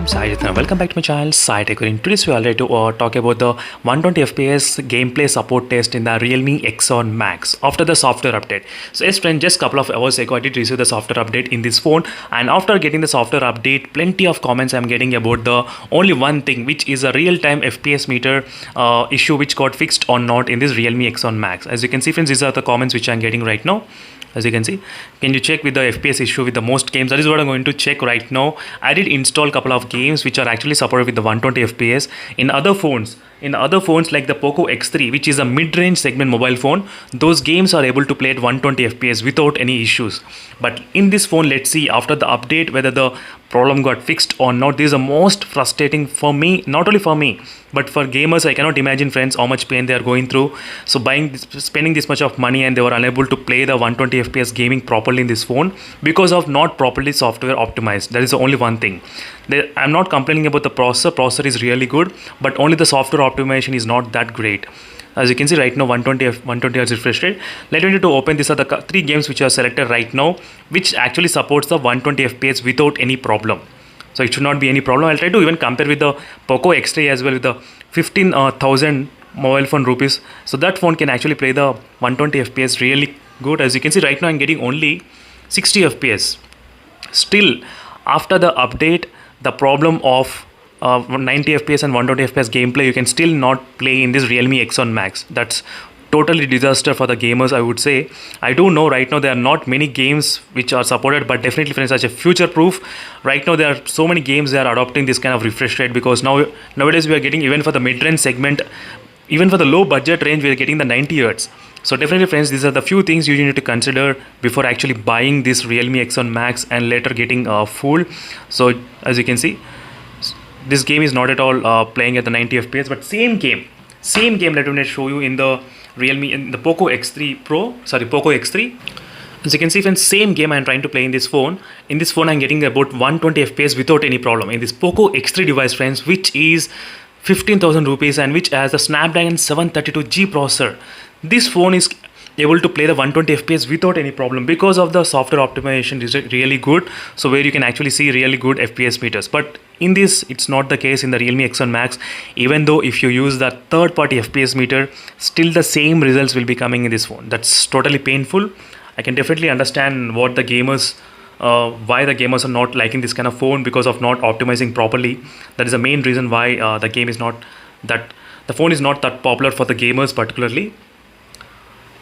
I'm Sai Jithan. Welcome back to my channel, Sai Tech. In today's video, I'll like to talk about the 120 FPS gameplay support test in the Realme X7 Max after the software update. So yes friend, just a couple of hours ago, I did receive the software update in this phone, and after getting the software update, plenty of comments I'm getting about the only one thing, which is a real-time FPS meter issue which got fixed or not in this Realme X7 Max. As you can see friends, these are the comments which I'm getting right now. As you can see, can you check with the FPS issue with the most games? That is what I'm going to check right now. I did install a couple of games which are actually supported with the 120 FPS in other phones. In other phones like the Poco X3, which is a mid-range segment mobile phone, those games are able to play at 120 FPS without any issues. But in this phone, let's see after the update whether the problem got fixed or not. This is the most frustrating for me, not only for me, but for gamers. I cannot imagine friends how much pain they are going through. So spending this much of money, and they were unable to play the 120 FPS gaming properly in this phone because of not properly software optimized. That is the only one thing. I'm not complaining about the processor. Processor is really good, but only the software optimization is not that great. As you can see right now, 120 Hz refresh rate. Let me to open. These are the three games which are selected right now, which actually supports the 120 FPS without any problem. So it should not be any problem. I'll try to even compare with the Poco X3 as well, with the 15,000 mobile phone rupees. So that phone can actually play the 120 FPS really good. As you can see right now, I'm getting only 60 FPS. Still, after the update, the problem of 90 FPS and 120 FPS gameplay, you can still not play in this Realme X7 Max. That's totally disaster for the gamers, I would say. I do know right now there are not many games which are supported, but definitely friends, such a future proof. Right now there are so many games that are adopting this kind of refresh rate, because nowadays we are getting, even for the mid-range segment, even for the low budget range, we are getting the 90 Hz. So definitely friends, these are the few things you need to consider before actually buying this Realme X7 Max and later getting fooled. So as you can see, this game is not at all playing at the 90 FPS, but same game, let me show you in the Realme, in the Poco X3 Poco X3. As you can see friends, same game I'm trying to play in this phone. In this phone I'm getting about 120 FPS without any problem. In this Poco X3 device friends, which is 15,000 rupees and which has a Snapdragon 732G processor, this phone is able to play the 120 FPS without any problem because of the software optimization is really good. So where you can actually see really good FPS meters. But in this, it's not the case in the Realme X7 Max. Even though if you use the third-party FPS meter, still the same results will be coming in this phone. That's totally painful. I can definitely understand what the gamers, why the gamers are not liking this kind of phone, because of not optimizing properly. That is the main reason why the phone is not that popular for the gamers particularly.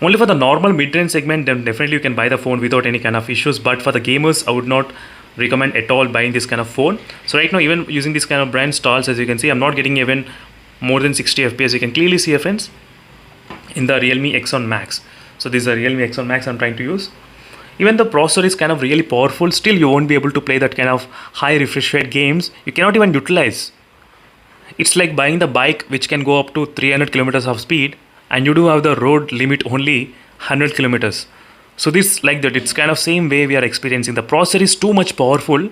Only for the normal mid-range segment, then definitely you can buy the phone without any kind of issues. But for the gamers, I would not recommend at all buying this kind of phone. So right now, even using this kind of brand stalls, as you can see, I'm not getting even more than 60 FPS. You can clearly see, friends, in the Realme X7 Max. So this is a Realme X7 Max I'm trying to use. Even the processor is kind of really powerful. Still, you won't be able to play that kind of high refresh rate games. You cannot even utilize. It's like buying the bike which can go up to 300 kilometers of speed, and you do have the road limit only 100 kilometers. So this, like that, it's kind of same way we are experiencing. The processor is too much powerful,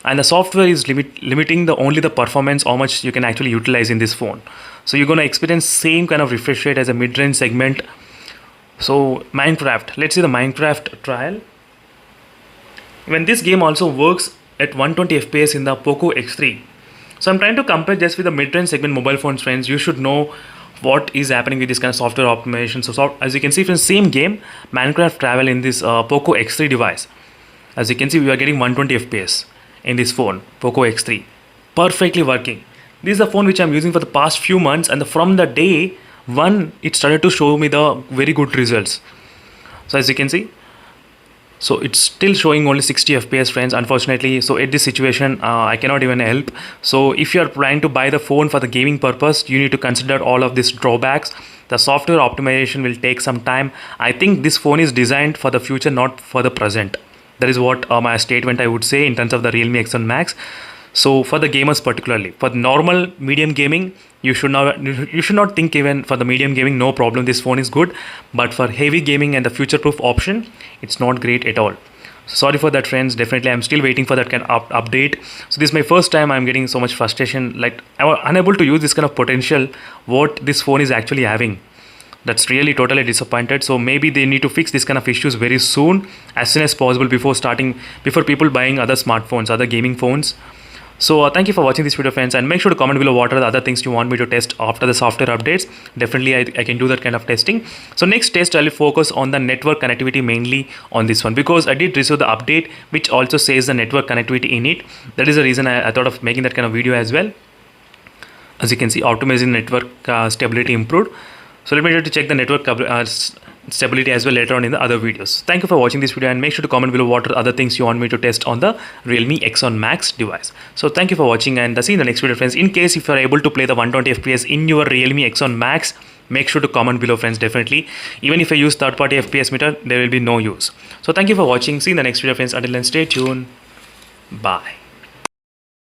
and the software is limiting only the performance, how much you can actually utilize in this phone. So you're going to experience same kind of refresh rate as a mid-range segment. So Minecraft, let's see the Minecraft trial. When this game also works at 120 FPS in the Poco X3. So I'm trying to compare just with the mid-range segment mobile phones, friends. You should know what is happening with this kind of software optimization. So as you can see from same game, Minecraft Travel in this Poco X3 device. As you can see, we are getting 120 FPS in this phone, Poco X3. Perfectly working. This is a phone which I'm using for the past few months, and from the day one, it started to show me the very good results. So as you can see, so it's still showing only 60 FPS, friends, unfortunately. So at this situation, I cannot even help. So if you're planning to buy the phone for the gaming purpose, you need to consider all of these drawbacks. The software optimization will take some time. I think this phone is designed for the future, not for the present. That is what my statement I would say in terms of the Realme X7 Max. So for the gamers particularly, for the normal medium gaming, you should not think, even for the medium gaming, no problem, this phone is good. But for heavy gaming and the future-proof option, it's not great at all. So sorry for that, friends. Definitely, I'm still waiting for that kind of update. So this is my first time I'm getting so much frustration. Like I'm unable to use this kind of potential what this phone is actually having. That's really totally disappointed. So maybe they need to fix this kind of issues very soon, as soon as possible, before people buying other smartphones, other gaming phones. So thank you for watching this video, friends, and make sure to comment below what are the other things you want me to test after the software updates. Definitely I can do that kind of testing. So next test I'll focus on the network connectivity mainly on this one, because I did receive the update which also says the network connectivity in it. That is the reason I thought of making that kind of video as well. As you can see, optimizing network stability improved. So let me try to check the network stability as well later on in the other videos. Thank you for watching this video, and make sure to comment below what are other things you want me to test on the Realme X1 Max device. So thank you for watching, and see you in the next video, friends. In case if you are able to play the 120 FPS in your Realme X1 Max, make sure to comment below, friends. Definitely, even if I use third-party FPS meter, there will be no use. So thank you for watching. See you in the next video, friends. Until then, stay tuned. Bye.